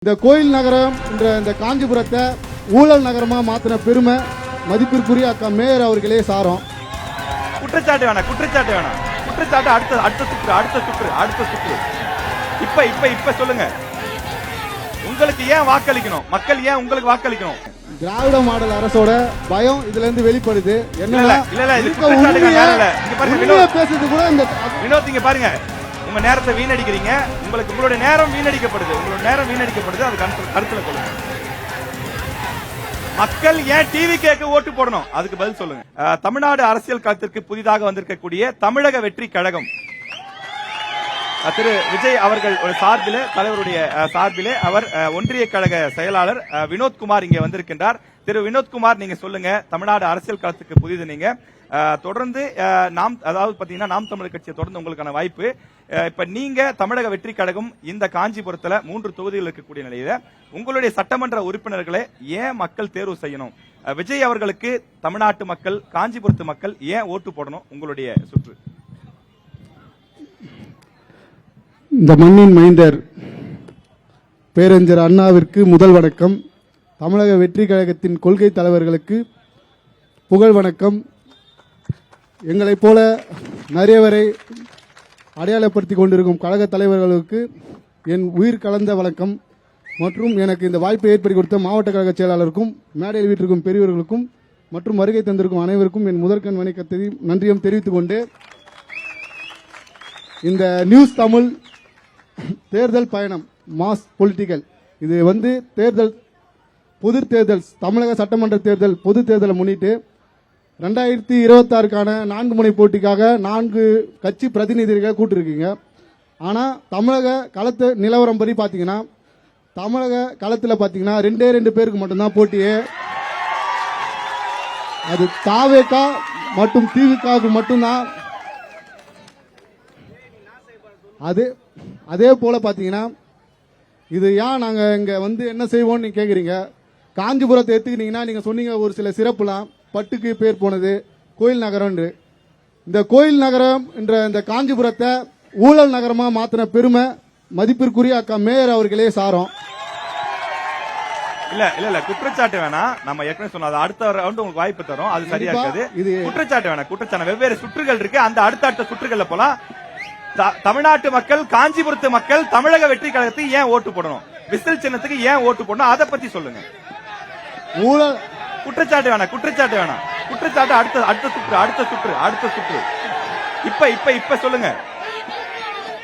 இந்த கோயில் நகரம் என்ற இந்த காஞ்சிபுரத்தை ஊழல் நகரமா மாத்தின பெருமை மதிப்பிற்குரிய அக்கா மேயர் அவர்களே சாரும். குற்றச்சாட்டு வேணாம், குற்றச்சாட்டு வேணாம், குற்றச்சாட்டு அடுத்த சுற்று. இப்ப சொல்லுங்க, உங்களுக்கு ஏன் வாக்களிக்கணும்? மக்கள் ஏன் உங்களுக்கு வாக்களிக்கணும்? திராவிட மாடல் அரசோட பயம் இதுல இருந்து வெளிப்படுது. என்ன பேசுறது கூட இந்த வினோத், இங்க பாருங்க, உங்க நேரத்தை வீணடிக்கிறீங்க. உங்களுடைய நேரம் வீணடிக்கப்படுது. அது கருத்துல கொள்ளுங்க. மக்கள் ஏன் டிவி கேட்க ஓட்டு போடணும்? அதுக்கு பதில் சொல்லுங்க. தமிழ்நாடு அரசியல் களத்திற்கு புதிதாக வந்திருக்கக்கூடிய தமிழக வெற்றி கழகம் திரு விஜய் அவர்கள் சார்பிலே, தலைவருடைய சார்பிலே அவர் ஒன்றிய கழக செயலாளர் வினோத்குமார் இங்கே வந்திருக்கின்றார். திரு வினோத்குமார், நீங்க சொல்லுங்க, தமிழ்நாடு அரசியல் களத்துக்கு புதிது நீங்க, தொடர்ந்து அதாவது பாத்தீங்கன்னா நாம் தமிழர் கட்சியை தொடர்ந்து உங்களுக்கான வாய்ப்பு. இப்ப நீங்க தமிழக வெற்றி கழகம் இந்த காஞ்சிபுரத்துல 3 தொகுதிகள் இருக்கக்கூடிய நிலையில உங்களுடைய சட்டமன்ற உறுப்பினர்களை ஏன் மக்கள் தேர்வு செய்யணும்? விஜய் அவர்களுக்கு தமிழ்நாட்டு மக்கள், காஞ்சிபுரத்து மக்கள் ஏன் ஓட்டு போடணும்? உங்களுடைய சுற்று. இந்த மண்ணின் மைந்தர் பேரறிஞர் அண்ணாவிற்கு முதல் வணக்கம். தமிழக வெற்றி கழகத்தின் கொள்கை தலைவர்களுக்கு புகழ் வணக்கம். எங்களைப் போல நிறையவரை அடையாளப்படுத்திக் கொண்டிருக்கும் கழக தலைவர்களுக்கு என் உயிர் கலந்த வணக்கம். மற்றும் எனக்கு இந்த வாய்ப்பை ஏற்படுத்தி கொடுத்த மாவட்ட கழக செயலாளருக்கும், மேடையில் வீட்டிற்கும் பெரியவர்களுக்கும் மற்றும் வருகை தந்திருக்கும் அனைவருக்கும் என் முதற்கண் வணக்கத்தையும் நன்றியும் தெரிவித்துக் கொண்டு, இந்த நியூஸ் தமிழ் தேர்தல் பயணம் மாஸ் பொலிட்டிக்கல், இது தேர்தல் பொது தேர்தல், தமிழக சட்டமன்ற தேர்தல் பொது தேர்தலை முன்னிட்டு 2026க்கான 4 முனை போட்டிக்காக 4 கட்சி பிரதிநிதிகளை கூட்டிருக்கீங்க. ஆனா தமிழக களத்து நிலவரம் படி பாத்தீங்கன்னா, தமிழக களத்துல பாத்தீங்கன்னா 2 பேருக்கு மட்டும்தான் போட்டியே. அது தாவேகா மற்றும் திமுகவுக்கு மட்டும்தான். அதே போல பாத்தீங்கன்னா, இது ஏன் நாங்க இங்க என்ன செய்வோம் நீங்க கேக்குறீங்க. காஞ்சிபுரத்தை எடுத்துக்கிட்டீங்கன்னா, நீங்க சொன்னீங்க ஒரு சில சிறப்புலாம், பட்டுக்கு பேர் போனது கோயில் நகரம். இந்த கோயில் நகரம் என்ற இந்த காஞ்சிபுரத்தை ஊழல் நகரமா மாத்தின பெருமை மதிப்பிற்குரிய அக்கா மேயர் அவர்களே சாரும். இல்ல குற்றச்சாட்டு வேணாம். நம்ம ஏற்கனவே சொன்ன அடுத்த ரவுண்ட் உங்களுக்கு வாய்ப்பு தரும், அது சரியா இருக்காது. இது குற்றச்சாட்டு வேணாம். குற்றச்சாட்டு வெவ்வேறு சுற்றுகள் இருக்கு, அந்த அடுத்த சுற்றுகள்ல போலாம். தமிழ்நாட்டு மக்கள், காஞ்சிபுரத்து மக்கள் தமிழக வெற்றி கழகத்துக்கு ஏன் ஓட்டு போடணும்? விசில் சின்னத்துக்கு ஏன் ஓட்டு போடணும்? அதை பத்தி சொல்லுங்க. ஊழல் குற்றச்சாட்டு வேணாம், குற்றச்சாட்டு அடுத்த சுற்று. இப்ப சொல்லுங்க,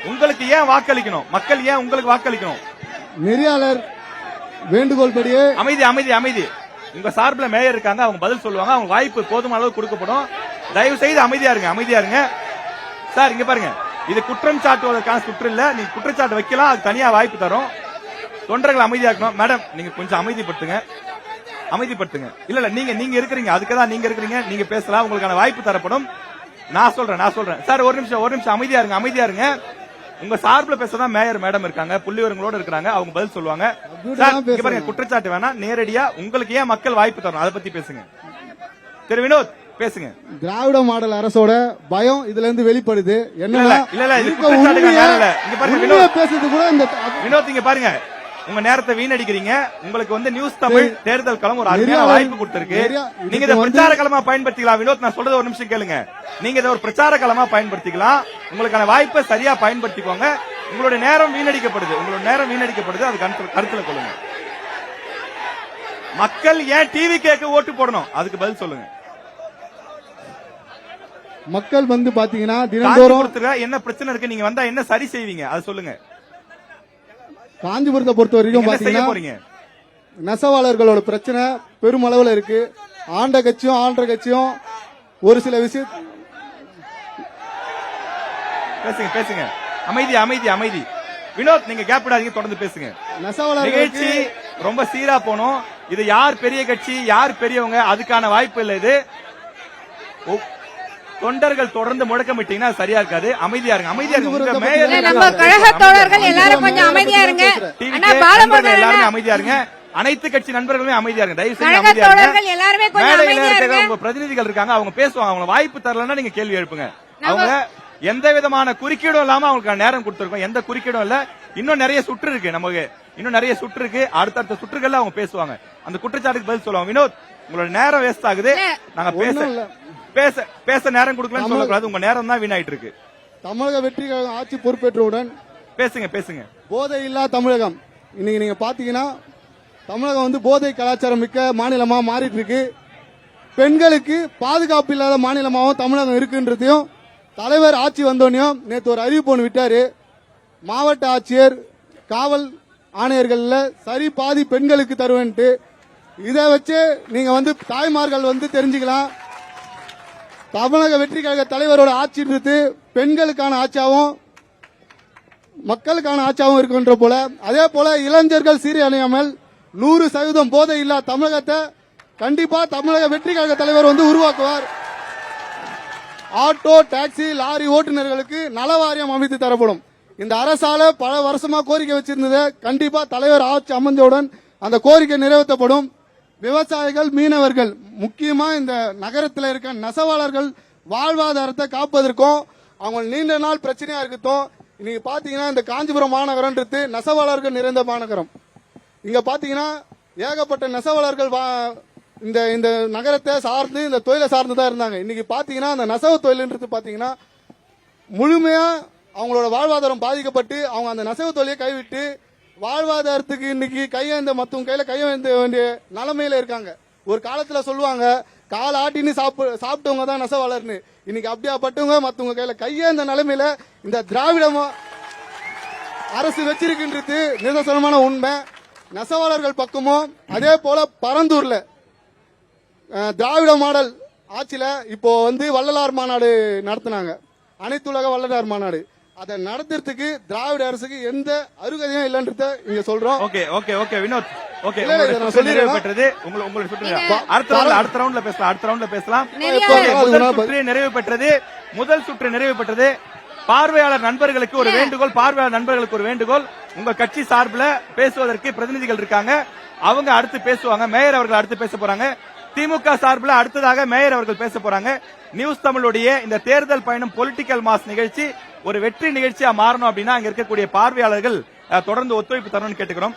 உங்களுக்கு ஏன் வாக்களிக்கணும்? மக்கள் ஏன் உங்களுக்கு வாக்களிக்கணும்? நெறியாளர் வேண்டுகோள் படியே அமைதி. உங்க சார்பில் மேயர் இருக்காங்க, அவங்க பதில் சொல்லுவாங்க. அவங்க வாய்ப்பு போதுமான அளவு கொடுக்கப்படும். தயவு செய்து அமைதியா இருங்க. சார், இங்க பாருங்க, இது குற்றம் சாட்டுவதற்கான சுற்று இல்ல. நீங்க குற்றச்சாட்டு வைக்கலாம், அது தனியா வாய்ப்பு தரும். தொண்டர்கள் அமைதியா இருக்கணும். மேடம், நீங்க கொஞ்சம் அமைதிப்படுத்துங்க. இல்ல நீங்க இருக்கிறீங்க, அதுக்குதான் நீங்க இருக்கிறீங்க. நீங்க பேசலாம், உங்களுக்கான வாய்ப்பு தரப்படும். நான் சொல்றேன். சார், ஒரு நிமிஷம் அமைதியா இருங்க. உங்க சார்பில் பேசதான் மேயர் மேடம் இருக்காங்க, புள்ளிவரங்களோட இருக்காங்க, அவங்க பதில் சொல்லுவாங்க. பாருங்க, குற்றச்சாட்டு வேணாம், நேரடியா உங்களுக்கு ஏன் மக்கள் வாய்ப்பு தரணும், அதை பத்தி பேசுங்க. திரு வினோத், பேசுங்க. திராவிட மாடல் அரசோட பயம் இதுல இருந்து வெளிப்படுது. என்ன பேசுறது கூட இந்த வினோத், இங்க பாருங்க, உங்க நேரத்தை வீணடிக்கிறீங்க. உங்களுக்கு நியூஸ் தமிழ் தேர்தல் களம் ஒரு அருமையான வாய்ப்பு கொடுத்திருக்கு. நீங்க இதை பிரச்சார களமா பயன்படுத்திக்கலாம். வினோத், நான் சொல்றது ஒரு நிமிஷம் கேளுங்க. நீங்க இதை ஒரு பிரச்சார களமா பயன்படுத்திக்கலாம். உங்களுக்கான வாய்ப்பை சரியா பயன்படுத்திக்கோங்க. உங்களுடைய நேரம் வீணடிக்கப்படுது. அது கருத்துல கொள்ளுங்க. மக்கள் ஏன் டிவி கேட்க ஓட்டு போடணும்? அதுக்கு பதில் சொல்லுங்க. மக்கள் பாத்தீங்கன்னா தினந்தோறும் என்ன பிரச்சனை இருக்கு, நீங்க வந்தா என்ன சரி செய்வீங்க, அது சொல்லுங்க. காஞ்சிபுரத்தை பொறுத்த வரைக்கும் பாத்தீங்கன்னா, நெசவாளர்களோட பிரச்சனை பெருமளவுல இருக்கு. ஆண்ட கட்சியும் ஒரு சில விஷயம். பேசுங்க. அமைதி. வினோத், நீங்க கேப் விடாதீங்க, தொடர்ந்து பேசுங்க. நெசவாளர் நிகழ்ச்சி ரொம்ப சீரா போனோம். இது யார் பெரிய கட்சி, யார் பெரியவங்க, அதுக்கான வாய்ப்பு இல்லை. இது தொண்டர்கள் தொடர்ந்து முழக்கமிட்டீங்கன்னா சரியா இருக்காது. அமைதியா இருங்க. நம்ம கழக தோழர்கள் எல்லாரும் கொஞ்சம் அமைதியா இருங்க. அமைதியா இருங்க. அனைத்து கட்சி நண்பர்களுமே அமைதியா இருங்க. தயவு செய்து அமைதியா இருங்க. உங்க பிரதிநிதிகள் இருக்காங்க, அவங்க பேசுவாங்க. அவங்க வாய்ப்பு தரலன்னா நீங்க கேள்வி எழுப்புங்க. அவங்க எந்த விதமான குறுக்கீடும் இல்லாம அவங்களுக்கு நேரம் கொடுத்திருக்கோம். எந்த குறுக்கீடும் இல்ல. இன்னும் நிறைய சுற்று இருக்கு. நமக்கு இன்னும் நிறைய சுற்று இருக்கு. அடுத்தடுத்த சுற்றுகள்ல அவங்க பேசுவாங்க. அந்த குற்றச்சாட்டுக்கு பதில் சொல்லுவாங்க. வினோத், உங்களோட நேரம் வேஸ்ட் ஆகுது. நாங்க ஒண்ணும் இல்ல. பேச நேரம் கொடுக்கலன்னு சொல்லக்கூடாது. உங்க நேரம் தான் வீணாயிட்டு இருக்கு. தமிழக வெற்றி கழகம் ஆட்சி பொறுப்பேற்றவுடன் பேசுங்க. போதை இல்லா தமிழகம் இன்னைக்கு நீங்க பாத்தீங்கன்னா தமிழகம் வந்து போதை கலாச்சாரம் மிக்க மாநிலமா மாறிட்டு இருக்கு. பெண்களுக்கு பாதுகாப்பு இல்லாத மாநிலமாகவும் தமிழகம் இருக்குன்றதையும் தலைவர் ஆட்சி வந்தோடனையும் நேற்று ஒரு அறிவிப்பு ஒன்று விட்டாரு. மாவட்ட ஆட்சியர் காவல் ஆணையர்கள்ல சரி பாதி பெண்களுக்கு தருவேன்ட்டு. இதை வச்சு நீங்க வந்து தாய்மார்கள் வந்து தெரிஞ்சுக்கலாம். தமிழக வெற்றி கழக தலைவரோட ஆட்சின்றது பெண்களுக்கான ஆட்சியாகவும் மக்களுக்கான ஆட்சியாகவும் இருக்கின்ற போல, அதே போல இளைஞர்கள் சீரழியாமல் 100% போதை இல்லா தமிழகத்தை கண்டிப்பா தமிழக வெற்றி கழக தலைவர் வந்து உருவாக்குவார். ஆட்டோ, டாக்ஸி, லாரி ஓட்டுநர்களுக்கு நல வாரியம் அமைத்து தரப்படும். இந்த அரசால பல வருஷமா கோரிக்கை வச்சிருந்தது. கண்டிப்பா தலைவர் ஆட்சி அமைந்தவுடன் அந்த கோரிக்கை நிறைவேற்றப்படும். விவசாயிகள், மீனவர்கள், முக்கியமா இந்த நகரத்தில் இருக்க நெசவாளர்கள் வாழ்வாதாரத்தை காப்பதற்கும் அவங்க நீண்ட நாள் பிரச்சனையா இருக்கட்டும். இன்னைக்கு பாத்தீங்கன்னா இந்த காஞ்சிபுரம் மாநகரம்ன்றது நெசவாளர்கள் நிறைந்த மாநகரம். இங்க பாத்தீங்கன்னா ஏகப்பட்ட நெசவாளர்கள் இந்த நகரத்தை சார்ந்து இந்த தொழிலை சார்ந்து தான் இருந்தாங்க. இன்னைக்கு பாத்தீங்கன்னா அந்த நெசவு தொழில்ன்றது பாத்தீங்கன்னா முழுமையா அவங்களோட வாழ்வாதாரம் பாதிக்கப்பட்டு அவங்க அந்த நெசவு தொழிலை கைவிட்டு வாழ்வாதாரத்துக்கு இன்னைக்கு கையேந்த மத்தவங்க கையில கையேந்த வேண்டிய நிலைமையில இருக்காங்க. ஒரு காலத்துல சொல்லுவாங்க கால் ஆட்டின்னு சாப்பிட்டவங்க தான் நெசவாளர்னு. இன்னைக்கு அப்படியாப்பட்டவங்க மத்தவங்க கையில கையேந்த நிலைமையில இந்த திராவிட அரசு வச்சிருக்கின்றது நிதர்சனமான உண்மை. நெசவாளர்கள் பக்கமும் அதே போல பரந்தூர்ல திராவிட மாடல் ஆட்சியில இப்போ வந்து வள்ளலார் மாநாடு நடத்தினாங்க. அனைத்துலக வள்ளலார் மாநாடு. அதை நடத்துறதுக்கு திராவிட அரசுக்கு எந்த அருகதையும் இல்லைன்றத இங்க சொல்றோம். ஓகே வினோத், ஓகே அடுத்த ரவுண்ட்ல பேசலாம். நிறைவு பெற்றது. முதல் சுற்று நிறைவு பெற்றது. பார்வையாளர் நண்பர்களுக்கு ஒரு வேண்டுகோள். உங்க கட்சி சார்பில் பேசுவதற்கு பிரதிநிதிகள் இருக்காங்க. அவங்க அடுத்து பேசுவாங்க. மேயர் அவர்கள் அடுத்து பேச போறாங்க. திமுக சார்பில் அடுத்ததாக மேயர் அவர்கள் பேச போறாங்க. நியூஸ் தமிழுடைய இந்த தேர்தல் பயணம் பொலிட்டிக்கல் மாஸ் நிகழ்ச்சி ஒரு வெற்றி நிகழ்ச்சியா மாறணும் அப்படின்னா அங்க இருக்கக்கூடிய பார்வையாளர்கள் தொடர்ந்து ஒத்துழைப்பு தரணும்னு கேட்டுக்கிறோம்.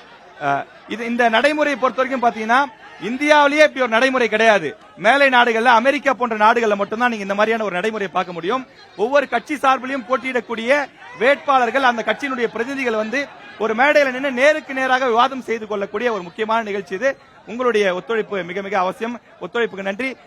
இந்த நடைமுறையை பொறுத்த வரைக்கும் பாத்தீங்கன்னா இந்தியாவிலேயே இப்படி ஒரு நடைமுறை கிடையாது. மேலை நாடுகள்ல, அமெரிக்கா போன்ற நாடுகள்ல மட்டும்தான் நீங்க இந்த மாதிரியான ஒரு நடைமுறையை பார்க்க முடியும். ஒவ்வொரு கட்சி சார்பிலையும் போட்டியிடக்கூடிய வேட்பாளர்கள், அந்த கட்சியினுடைய பிரதிநிதிகள் வந்து ஒரு மேடையில நின்று நேருக்கு நேராக விவாதம் செய்து கொள்ளக்கூடிய ஒரு முக்கியமான நிகழ்ச்சி இது. உங்களுடைய ஒத்துழைப்பு மிக மிக அவசியம். ஒத்துழைப்புக்கு நன்றி.